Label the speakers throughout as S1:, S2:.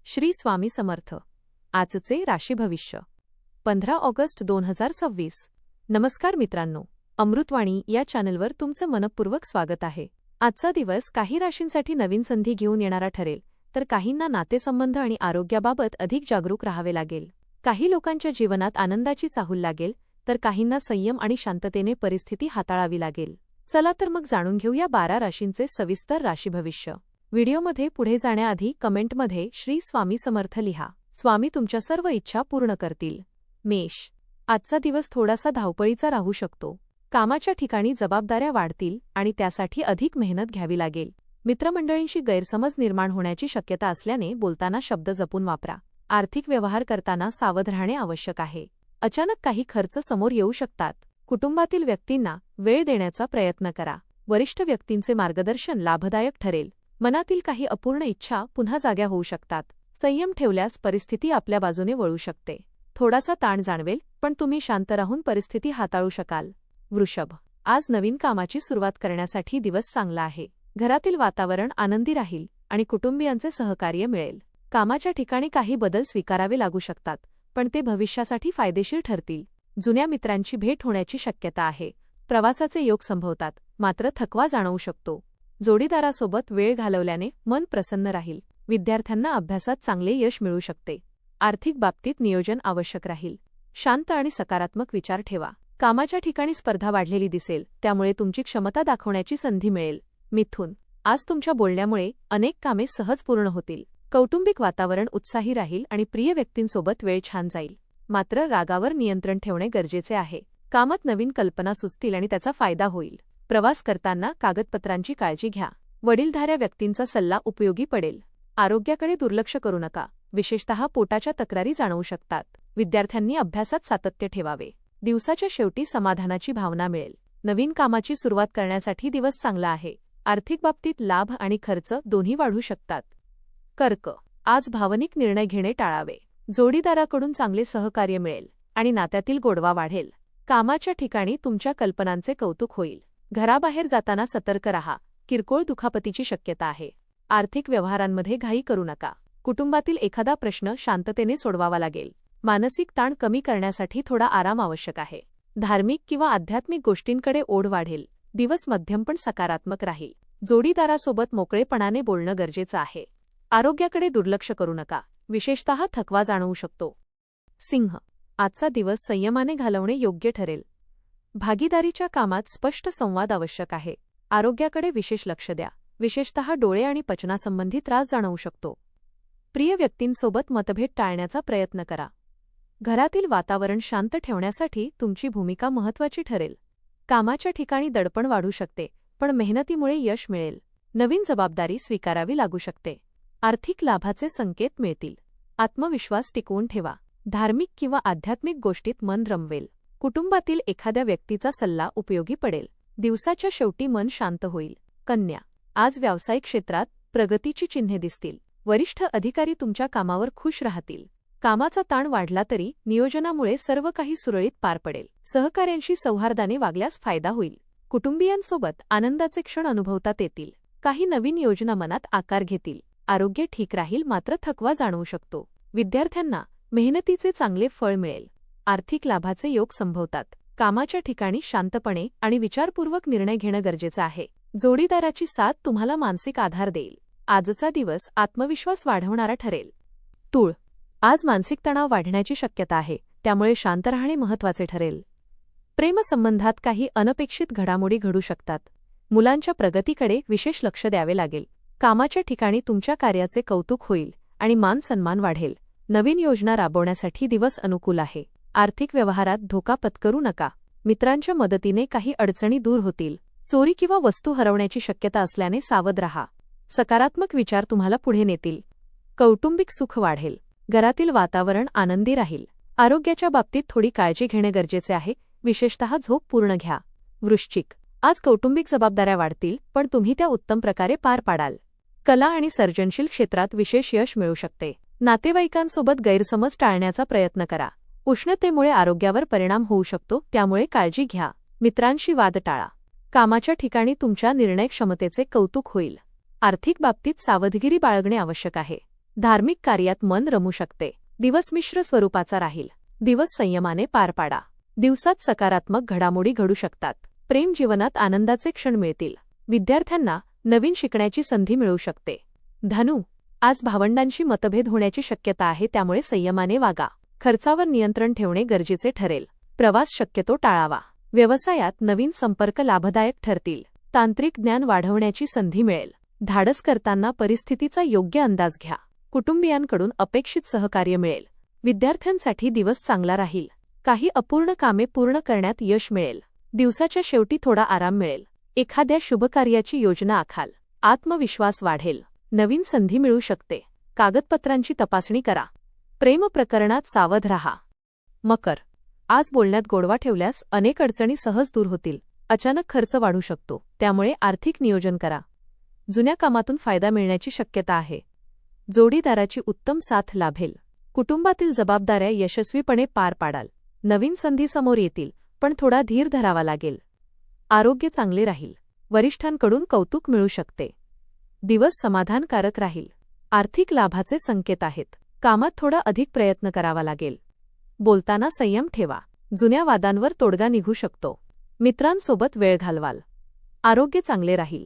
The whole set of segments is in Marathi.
S1: श्री स्वामी समर्थ. आजचे राशी भविष्य 15 ऑगस्ट 2026. नमस्कार मित्रांनो, अमृतवाणी या चॅनलवर तुमचं मनपूर्वक स्वागत आहे. आजचा दिवस काही राशींसाठी नवीन संधी घेऊन येणारा ठरेल, तर काहींना नातेसंबंध आणि आरोग्याबाबत अधिक जागरूक राहावे लागेल. काही लोकांच्या जीवनात आनंदाची चाहूल लागेल, तर काहींना संयम आणि शांततेने परिस्थिती हाताळावी लागेल. चला तर मग जाणून घेऊया 12 राशींचे सविस्तर राशी भविष्य. व्हिडिओमध्ये पुढे जाण्याआधी कमेंटमध्ये श्री स्वामी समर्थ लिहा. स्वामी तुमच्या सर्व इच्छा पूर्ण करतील. मेष. आजचा दिवस थोडासा धावपळीचा राहू शकतो. कामाच्या ठिकाणी जबाबदाऱ्या वाढतील आणि त्यासाठी अधिक मेहनत घ्यावी लागेल. मित्रमंडळींशी गैरसमज निर्माण होण्याची शक्यता असल्याने बोलताना शब्द जपून वापरा. आर्थिक व्यवहार करताना सावध राहणे आवश्यक आहे. अचानक काही खर्च समोर येऊ शकतात. कुटुंबातील व्यक्तींना वेळ देण्याचा प्रयत्न करा. वरिष्ठ व्यक्तींचे मार्गदर्शन लाभदायक ठरेल. मनातील काही अपूर्ण इच्छा पुन्हा जाग्या होऊ शकतात. संयम ठेवल्यास परिस्थिती आपल्या बाजूने वळू शकते. थोडासा ताण जाणवेल, पण तुम्ही शांत राहून परिस्थिती हाताळू शकाल. वृषभ. आज नवीन कामाची सुरुवात करण्यासाठी दिवस चांगला आहे. घरातील वातावरण आनंदी राहील आणि कुटुंबियांचे सहकार्य मिळेल. कामाच्या ठिकाणी काही बदल स्वीकारावे लागू शकतात, पण ते भविष्यासाठी फायदेशीर ठरतील. जुन्या मित्रांची भेट होण्याची शक्यता आहे. प्रवासाचे योग संभवतात, मात्र थकवा जाणवू शकतो. जोडीदारासोबत वेळ घालवल्याने मन प्रसन्न राहील. विद्यार्थ्यांना अभ्यासात चांगले यश मिळू शकते. आर्थिक बाबतीत नियोजन आवश्यक राहील. शांत आणि सकारात्मक विचार ठेवा. कामाच्या ठिकाणी स्पर्धा वाढलेली दिसेल, त्यामुळे तुमची क्षमता दाखवण्याची संधी मिळेल. मिथुन. आज तुमच्या बोलण्यामुळे अनेक कामे सहज पूर्ण होतील. कौटुंबिक वातावरण उत्साही राहील आणि प्रिय व्यक्तींसोबत वेळ छान जाईल. मात्र रागावर नियंत्रण ठेवणे गरजेचे आहे. कामात नवीन कल्पना सुचतील आणि त्याचा फायदा होईल. प्रवास करताना कागदपत्रांची काळजी घ्या. वडीलधाऱ्या व्यक्तींचा सल्ला उपयोगी पडेल. आरोग्याकडे दुर्लक्ष करू नका, विशेषतः पोटाच्या तक्रारी जाणवू शकतात. विद्यार्थ्यांनी अभ्यासात सातत्य ठेवावे. दिवसाच्या शेवटी समाधानाची भावना मिळेल. नवीन कामाची सुरुवात करण्यासाठी दिवस चांगला आहे. आर्थिक बाबतीत लाभ आणि खर्च दोन्ही वाढू शकतात. कर्क. आज भावनिक निर्णय घेणे टाळावे. जोडीदाराकडून चांगले सहकार्य मिळेल आणि नात्यातील गोडवा वाढेल. कामाच्या ठिकाणी तुमच्या कल्पनांचे कौतुक होईल. घराबाहेर जाताना सतर्क राहा. किरकोळ दुखापतीची शक्यता आहे. आर्थिक व्यवहारांमध्ये घाई करू नका. कुटुंबातील एखादा प्रश्न शांततेने सोडवावा लागेल. मानसिक ताण कमी करण्यासाठी थोडा आराम आवश्यक आहे. धार्मिक किंवा आध्यात्मिक गोष्टींकडे ओढ वाढेल. दिवस मध्यम पण सकारात्मक राहील. जोडीदारासोबत मोकळेपणाने बोलणं गरजेचं आहे. आरोग्याकडे दुर्लक्ष करू नका, विशेषतः थकवा जाणवू शकतो. सिंह. आजचा दिवस संयमाने घालवणे योग्य ठरेल. भागीदारीच्या कामात स्पष्ट संवाद आवश्यक आहे. आरोग्याकडे विशेष लक्ष द्या, विशेषतः डोळे आणि पचनासंबंधी त्रास जाणवू शकतो. प्रिय व्यक्तींसोबत मतभेद टाळण्याचा प्रयत्न करा. घरातील वातावरण शांत ठेवण्यासाठी तुमची भूमिका महत्त्वाची ठरेल. कामाच्या ठिकाणी दडपण वाढू शकते, पण मेहनतीमुळे यश मिळेल. नवीन जबाबदारी स्वीकारावी लागू शकते. आर्थिक लाभाचे संकेत मिळतील. आत्मविश्वास टिकवून ठेवा. धार्मिक किंवा आध्यात्मिक गोष्टीत मन रमवेल. कुटुंबातील एखाद्या व्यक्तीचा सल्ला उपयोगी पडेल. दिवसाच्या शेवटी मन शांत होईल. कन्या. आज व्यावसायिक क्षेत्रात प्रगतीची चिन्हे दिसतील. वरिष्ठ अधिकारी तुमच्या कामावर खुश राहतील. कामाचा ताण वाढला तरी नियोजनामुळे सर्व काही सुरळीत पार पडेल. सहकाऱ्यांशी सौहार्दाने वागल्यास फायदा होईल. कुटुंबियांसोबत आनंदाचे क्षण अनुभवतात येतील. काही नवीन योजना मनात आकार घेतील. आरोग्य ठीक राहील, मात्र थकवा जाणवू शकतो. विद्यार्थ्यांना मेहनतीचे चांगले फळ मिळेल. आर्थिक लाभाचे योग संभवतात. कामाच्या ठिकाणी शांतपणे आणि विचारपूर्वक निर्णय घेणं गरजेचं आहे. जोडीदाराची साथ तुम्हाला मानसिक आधार देईल. आजचा दिवस आत्मविश्वास वाढवणारा ठरेल. तूळ. आज मानसिक तणाव वाढण्याची शक्यता आहे, त्यामुळे शांत राहणे महत्त्वाचे ठरेल. प्रेमसंबंधात काही अनपेक्षित घडामोडी घडू शकतात. मुलांच्या प्रगतीकडे विशेष लक्ष द्यावे लागेल. कामाच्या ठिकाणी तुमच्या कार्याचे कौतुक होईल आणि मान सन्मान वाढेल. नवीन योजना राबवण्यासाठी दिवस अनुकूल आहे. आर्थिक व्यवहारात धोका पत्करू नका. मित्रांच्या मदतीने काही अडचणी दूर होतील. चोरी किंवा वस्तू हरवण्याची शक्यता असल्याने सावध राहा. सकारात्मक विचार तुम्हाला पुढे नेतील. कौटुंबिक सुख वाढेल. घरातील वातावरण आनंदी राहील. आरोग्याच्या बाबतीत थोडी काळजी घेणे गरजेचे आहे, विशेषतः झोप पूर्ण घ्या. वृश्चिक. आज कौटुंबिक जबाबदाऱ्या वाढतील, पण तुम्ही त्या उत्तम प्रकारे पार पाडाल. कला आणि सर्जनशील क्षेत्रात विशेष यश मिळू शकते. नातेवाईकांसोबत गैरसमज टाळण्याचा प्रयत्न करा. उष्णतेमुळे आरोग्यावर परिणाम होऊ शकतो, त्यामुळे काळजी घ्या. मित्रांशी वाद टाळा. कामाच्या ठिकाणी तुमच्या निर्णय क्षमतेचे कौतुक होईल. आर्थिक बाबतीत सावधगिरी बाळगणे आवश्यक आहे. धार्मिक कार्यात मन रमू शकते. दिवस मिश्र स्वरूपाचा राहील. दिवस संयमाने पार पाडा. दिवसात सकारात्मक घडामोडी घडू शकतात. प्रेम जीवनात आनंदाचे क्षण मिळतील. विद्यार्थ्यांना नवीन शिकण्याची संधी मिळू शकते. धनु, आज भावंडांशी मतभेद होण्याची शक्यता आहे, त्यामुळे संयमाने वागा. खर्चावर नियंत्रण ठेवणे गरजेचे ठरेल. प्रवास शक्यतो टाळावा. व्यवसायात नवीन संपर्क लाभदायक ठरतील. तांत्रिक ज्ञान वाढवण्याची संधी मिळेल. धाडस करताना परिस्थितीचा योग्य अंदाज घ्या. कुटुंबियांकडून अपेक्षित सहकार्य मिळेल. विद्यार्थ्यांसाठी दिवस चांगला राहील. काही अपूर्ण कामे पूर्ण करण्यात यश मिळेल. दिवसाच्या शेवटी थोडा आराम मिळेल. एखाद्या शुभकार्याची योजना आखाल. आत्मविश्वास वाढेल. नवीन संधी मिळू शकते. कागदपत्रांची तपासणी करा. प्रेम प्रकरणात सावध राहा. मकर, आज बोलण्यात गोडवा ठेवल्यास अनेक अडचणी सहज दूर होतील. अचानक खर्च वाढू शकतो, त्यामुळे आर्थिक नियोजन करा. जुन्या कामातून फायदा मिळण्याची शक्यता आहे. जोडीदाराची उत्तम साथ लाभेल. कुटुंबातील जबाबदाऱ्या यशस्वीपणे पार पाडाल. नवीन संधी समोर येतील, पण थोडा धीर धरावा लागेल. आरोग्य चांगले राहील. वरिष्ठांकडून कौतुक मिळू शकते. दिवस समाधानकारक राहील. आर्थिक लाभाचे संकेत आहेत. कामात थोडा अधिक प्रयत्न करावा लागेल. बोलताना संयम ठेवा. जुन्या वादांवर तोडगा निघू शकतो. मित्रांसोबत वेळ घालवाल. आरोग्य चांगले राहील.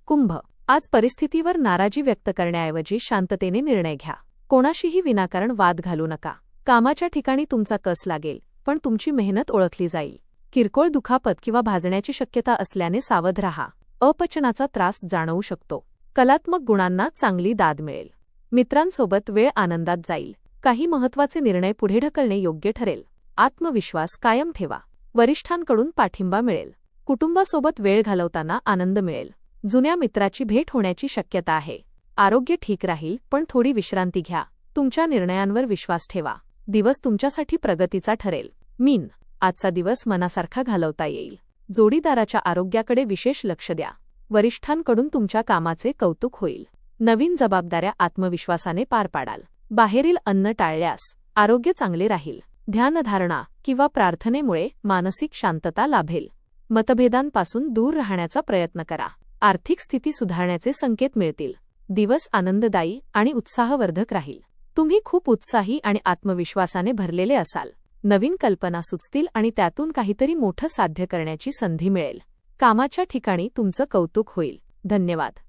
S1: कुंभ, आज परिस्थितीवर नाराजी व्यक्त करण्याऐवजी शांततेने निर्णय घ्या. कोणाशीही विनाकारण वाद घालू नका. कामाच्या ठिकाणी तुमचा कस लागेल, पण तुमची मेहनत ओळखली जाईल. किरकोळ दुखापत किंवा भाजण्याची शक्यता असल्याने सावध राहा. अपचनाचा त्रास जाणवू शकतो. कलात्मक गुणांना चांगली दाद मिळेल. मित्रांसोबत वेळ आनंदात जाईल. काही महत्त्वाचे निर्णय पुढे ढकलणे योग्य ठरेल. आत्मविश्वास कायम ठेवा. वरिष्ठांकडून पाठिंबा मिळेल. कुटुंबासोबत वेळ घालवताना आनंद मिळेल. जुन्या मित्राची भेट होण्याची शक्यता आहे. आरोग्य ठीक राहील, पण थोडी विश्रांती घ्या. तुमच्या निर्णयांवर विश्वास ठेवा. दिवस तुमच्यासाठी प्रगतीचा ठरेल. मीन, आजचा दिवस मनासारखा घालवता येईल. जोडीदाराच्या आरोग्याकडे विशेष लक्ष द्या. वरिष्ठांकडून तुमच्या कामाचे कौतुक होईल. नवीन जबाबदाऱ्या आत्मविश्वासाने पार पाडाल. बाहेरील अन्न टाळल्यास आरोग्य चांगले राहील. ध्यानधारणा किंवा प्रार्थनेमुळे मानसिक शांतता लाभेल. मतभेदांपासून दूर राहण्याचा प्रयत्न करा. आर्थिक स्थिती सुधारण्याचे संकेत मिळतील. दिवस आनंददायी आणि उत्साहवर्धक राहील. तुम्ही खूप उत्साही आणि आत्मविश्वासाने भरलेले असाल. नवीन कल्पना सुचतील आणि त्यातून काहीतरी मोठं साध्य करण्याची संधी मिळेल. कामाच्या ठिकाणी तुमचं कौतुक होईल. धन्यवाद.